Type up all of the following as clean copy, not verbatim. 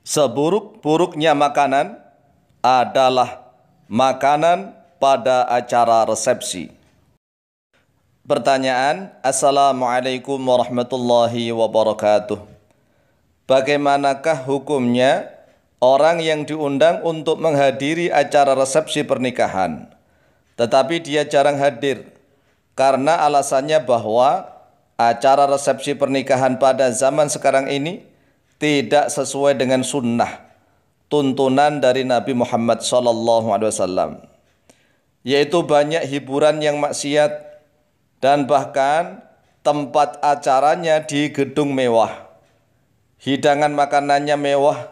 Seburuk-buruknya makanan adalah makanan pada acara resepsi. Pertanyaan, Assalamualaikum warahmatullahi wabarakatuh. Bagaimanakah hukumnya orang yang diundang untuk menghadiri acara resepsi pernikahan, tetapi dia jarang hadir karena alasannya bahwa acara resepsi pernikahan pada zaman sekarang ini tidak sesuai dengan sunnah tuntunan dari Nabi Muhammad SAW, yaitu banyak hiburan yang maksiat dan bahkan tempat acaranya di gedung mewah, hidangan makanannya mewah,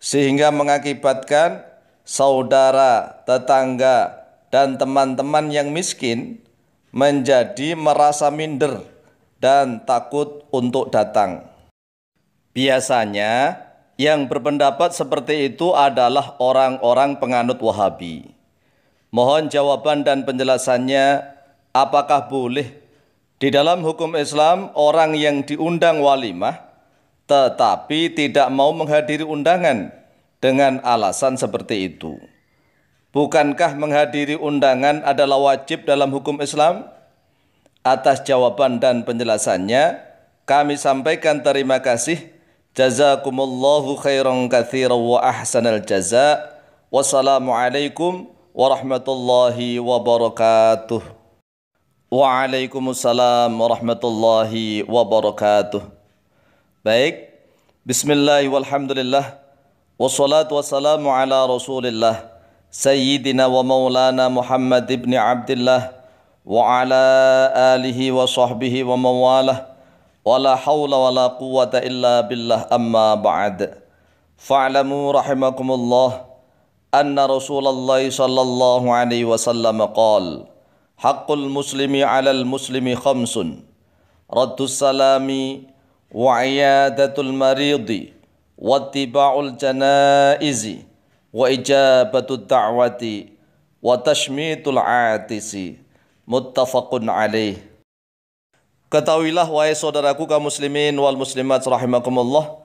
sehingga mengakibatkan saudara, tetangga, dan teman-teman yang miskin menjadi merasa minder dan takut untuk datang. Biasanya yang berpendapat seperti itu adalah orang-orang penganut Wahabi. Mohon jawaban dan penjelasannya, apakah boleh di dalam hukum Islam orang yang diundang walimah tetapi tidak mau menghadiri undangan dengan alasan seperti itu? Bukankah menghadiri undangan adalah wajib dalam hukum Islam? Atas jawaban dan penjelasannya kami sampaikan terima kasih. Jazakumullahu khairan katsiran wa ahsanal jaza. Wassalamualaikum warahmatullahi wabarakatuh. Waalaikumsalam warahmatullahi wabarakatuh. Baik, bismillah walhamdulillah, wassalatu wassalamu ala rasulillah Sayyidina wa maulana Muhammad ibn Abdillah wa ala alihi wa sahbihi wa mawalah, wala hawla wala quwwata illa billah, amma ba'd. Fa'lamu rahimakumullah anna Rasulullah sallallahu alaihi wasallam qala haqqul muslimi 'alal muslimi khamsun: raddus salami wa iyadatul maridi wa ittiba'ul janaizi wa ijabatud da'wati wa tashmitul 'atisi. Muttafaqun alaih. Ketahuilah wahai saudaraku kaum muslimin wal muslimat rahimakumullah,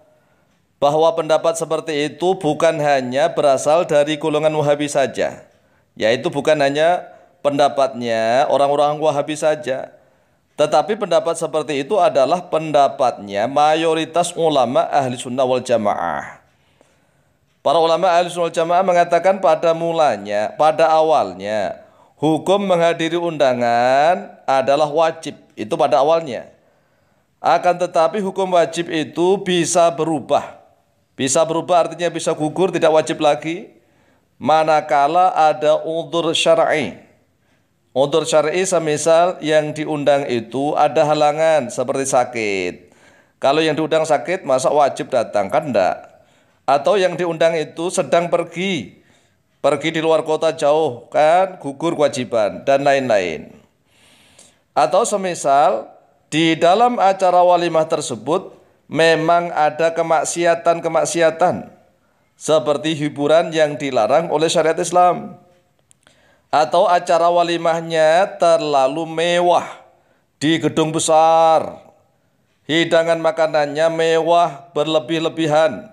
bahwa pendapat seperti itu bukan hanya berasal dari golongan Wahabi saja, yaitu bukan hanya pendapatnya orang-orang Wahabi saja, tetapi pendapat seperti itu adalah pendapatnya mayoritas ulama ahli sunnah wal jamaah. Para ulama ahli sunnah wal jamaah mengatakan pada awalnya hukum menghadiri undangan adalah wajib, itu pada awalnya. Akan tetapi hukum wajib itu bisa berubah. Bisa berubah artinya bisa gugur, tidak wajib lagi, manakala ada udzur syar'i. Udzur syar'i semisal yang diundang itu ada halangan seperti sakit. Kalau yang diundang sakit, masa wajib datang? Kan enggak. Atau yang diundang itu sedang pergi di luar kota jauh, kan gugur kewajiban dan lain-lain. Atau semisal di dalam acara walimah tersebut memang ada kemaksiatan seperti hiburan yang dilarang oleh syariat Islam, atau acara walimahnya terlalu mewah di gedung besar, hidangan makanannya mewah berlebih-lebihan,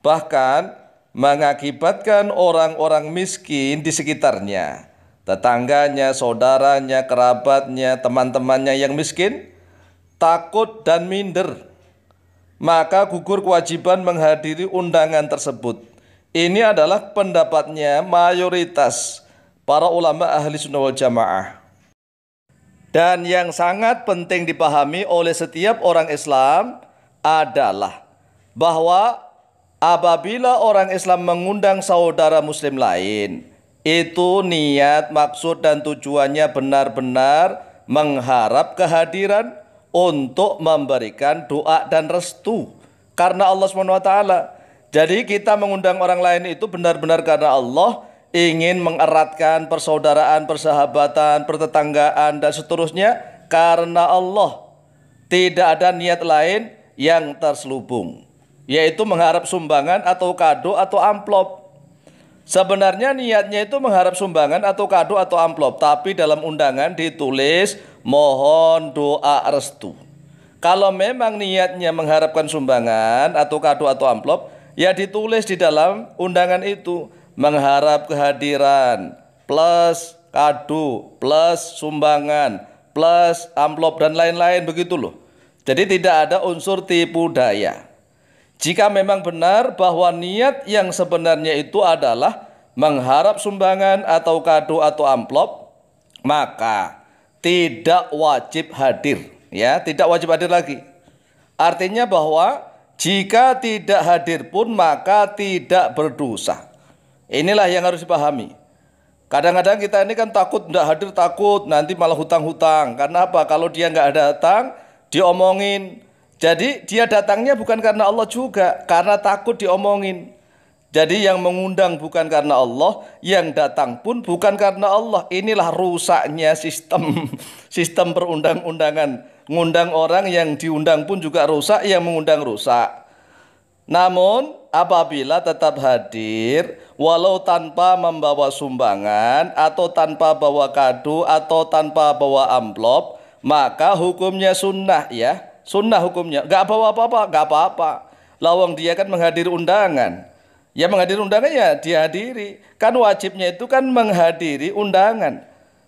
bahkan mengakibatkan orang-orang miskin di sekitarnya, tetangganya, saudaranya, kerabatnya, teman-temannya yang miskin takut dan minder, maka gugur kewajiban menghadiri undangan tersebut. Ini adalah pendapatnya mayoritas para ulama ahli sunnah wal jamaah. Dan yang sangat penting dipahami oleh setiap orang Islam adalah bahwa apabila orang Islam mengundang saudara muslim lain, itu niat, maksud, dan tujuannya benar-benar mengharap kehadiran untuk memberikan doa dan restu karena Allah SWT. Jadi kita mengundang orang lain itu benar-benar karena Allah, ingin mengeratkan persaudaraan, persahabatan, pertetanggaan, dan seterusnya karena Allah. Tidak ada niat lain yang terselubung, yaitu mengharap sumbangan atau kado atau amplop. Sebenarnya niatnya itu mengharap sumbangan atau kado atau amplop, tapi dalam undangan ditulis mohon doa restu. Kalau memang niatnya mengharapkan sumbangan atau kado atau amplop, Ya ditulis di dalam undangan itu mengharap kehadiran plus kado plus sumbangan plus amplop dan lain-lain begitu loh. Jadi tidak ada unsur tipu daya. Jika memang benar bahwa niat yang sebenarnya itu adalah mengharap sumbangan atau kado atau amplop, maka tidak wajib hadir, ya, tidak wajib hadir lagi. Artinya bahwa jika tidak hadir pun maka tidak berdosa. Inilah yang harus dipahami. Kadang-kadang kita ini kan takut tidak hadir, takut nanti malah hutang-hutang. Karena apa? Kalau dia nggak datang, diomongin. Jadi dia datangnya bukan karena Allah juga, karena takut diomongin. Jadi yang mengundang bukan karena Allah, yang datang pun bukan karena Allah. Inilah rusaknya sistem perundang-undangan. Ngundang orang, yang diundang pun juga rusak, yang mengundang rusak. Namun apabila tetap hadir, walau tanpa membawa sumbangan, atau tanpa bawa kado, atau tanpa bawa amplop, maka hukumnya sunnah, ya. Sunnah hukumnya, nggak bawa apa-apa, nggak apa-apa. Lawang dia kan menghadiri undangan. Ya menghadiri undangan ya dihadiri. Kan wajibnya itu kan menghadiri undangan.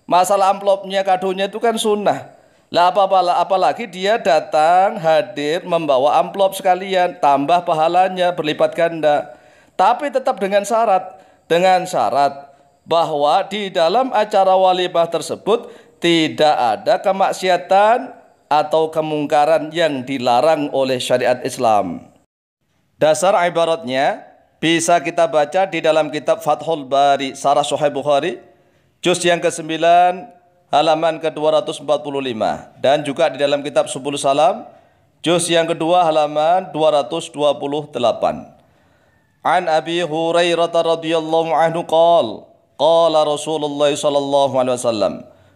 Masalah amplopnya, kadonya itu kan sunnah. Lah apalagi dia datang hadir membawa amplop sekalian, tambah pahalanya berlipat ganda. Tapi tetap dengan syarat bahwa di dalam acara walimah tersebut tidak ada kemaksiatan atau kemungkaran yang dilarang oleh syariat Islam. Dasar ibaratnya bisa kita baca di dalam kitab Fathul Bari Syarah Sahih Bukhari juz yang ke-9 halaman ke-245 dan juga di dalam kitab Subul Salam juz yang kedua halaman 228. An Abi Hurairah radhiyallahu anhu qala Rasulullah sallallahu alaihi wasallam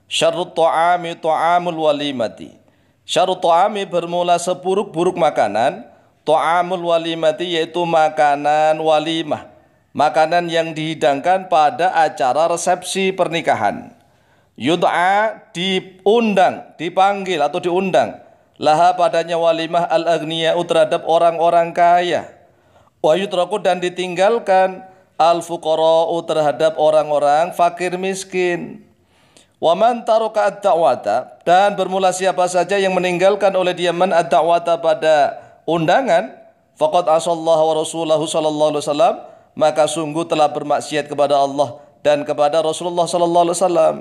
syarrut ta'ami ta'amul walimati. Syarut ta'ami bermula seburuk-buruk makanan, ta'amul walimati yaitu makanan walimah, makanan yang dihidangkan pada acara resepsi pernikahan. Yud'a diundang, dipanggil atau diundang, laha padanya walimah al-aghniya'u terhadap orang-orang kaya. Wa yutraku dan ditinggalkan al-fuqara'u terhadap orang-orang fakir miskin. Wa man taraka ad-da'wata dan bermula siapa saja yang meninggalkan oleh dia man ad-da'wata pada undangan faqad asallahu wa rasulahu sallallahu alaihi wasallam maka sungguh telah bermaksiat kepada Allah dan kepada Rasulullah sallallahu alaihi wasallam.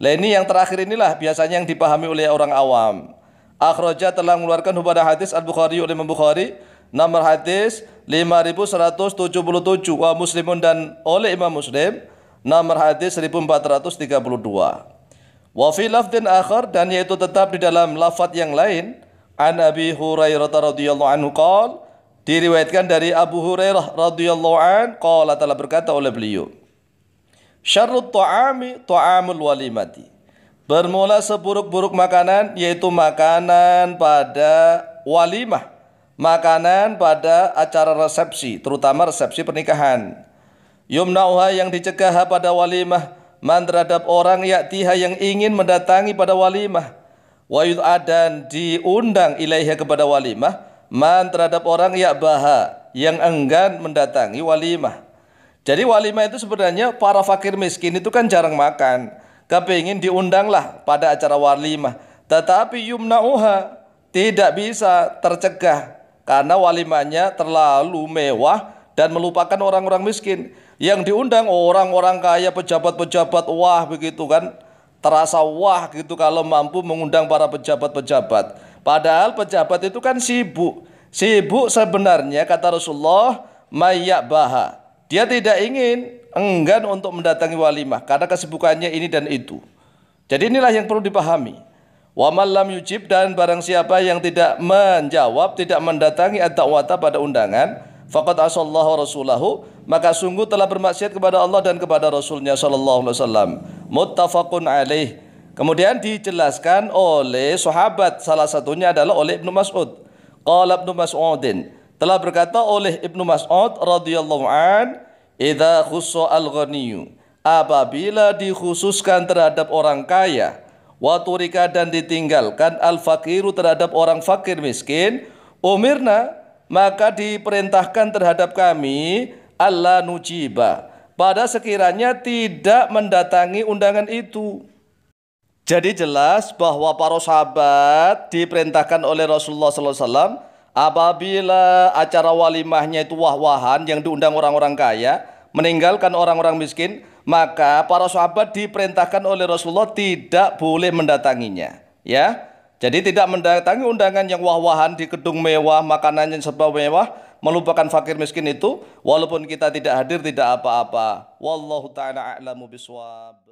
Lah ini yang terakhir inilah biasanya yang dipahami oleh orang awam. Akhraja telah mengeluarkan pada hadis Al-Bukhari oleh Imam Bukhari nomor hadis 5177 wa Muslimun dan oleh Imam Muslim nomor hadis 1432. Wa fi lafdin akhar dan yaitu tetap di dalam lafaz yang lain an Abi Hurairah radhiyallahu anhu diriwayatkan dari Abu Hurairah radhiyallahu an telah berkata oleh beliau syarrut ta'ami ta'amul walimati bermula seburuk-buruk makanan yaitu makanan pada walimah, makanan pada acara resepsi terutama resepsi pernikahan. Yumna'uha yang dicegah pada walimah man terhadap orang yaktiha yang ingin mendatangi pada walimah. Wa yud'adan diundang ilaiha kepada walimah man terhadap orang yakbaha yang enggan mendatangi walimah. Jadi walimah itu sebenarnya para fakir miskin itu kan jarang makan, kepingin diundanglah pada acara walimah. Tetapi yumna'uha tidak bisa tercegah karena walimahnya terlalu mewah dan melupakan orang-orang miskin. Yang diundang orang-orang kaya, pejabat-pejabat, wah begitu kan. Terasa wah gitu kalau mampu mengundang para pejabat-pejabat. Padahal pejabat itu kan sibuk. Sibuk sebenarnya kata Rasulullah mayyabaha. Dia tidak ingin, enggan untuk mendatangi walimah karena kesibukannya ini dan itu. Jadi inilah yang perlu dipahami. Wa man lam yujib dan barang siapa yang tidak menjawab, tidak mendatangi ad-da'wata pada undangan, faqad asallahu rasulahu maka sungguh telah bermaksiat kepada Allah dan kepada Rasulnya sallallahu alaihi wasallam. Muttafaqun alaih. Kemudian dijelaskan oleh sahabat, salah satunya adalah oleh Ibnu Mas'ud. Qala Ibnu Mas'udin telah berkata oleh Ibnu Mas'ud radhiyallahu an, idza khussa al-ghaniyyu apabila dikhususkan terhadap orang kaya, wa turika dan ditinggalkan al-faqiru terhadap orang fakir miskin, umirna maka diperintahkan terhadap kami alla nujiba, pada sekiranya tidak mendatangi undangan itu. Jadi jelas bahwa para sahabat diperintahkan oleh Rasulullah SAW apabila acara walimahnya itu wah-wahan yang diundang orang-orang kaya, meninggalkan orang-orang miskin, maka para sahabat diperintahkan oleh Rasulullah tidak boleh mendatanginya. Ya, jadi tidak mendatangi undangan yang wah-wahan di gedung mewah, makanan yang serba mewah, melupakan fakir miskin itu, walaupun kita tidak hadir tidak apa-apa. Wallahu ta'ala a'lamu bishawab.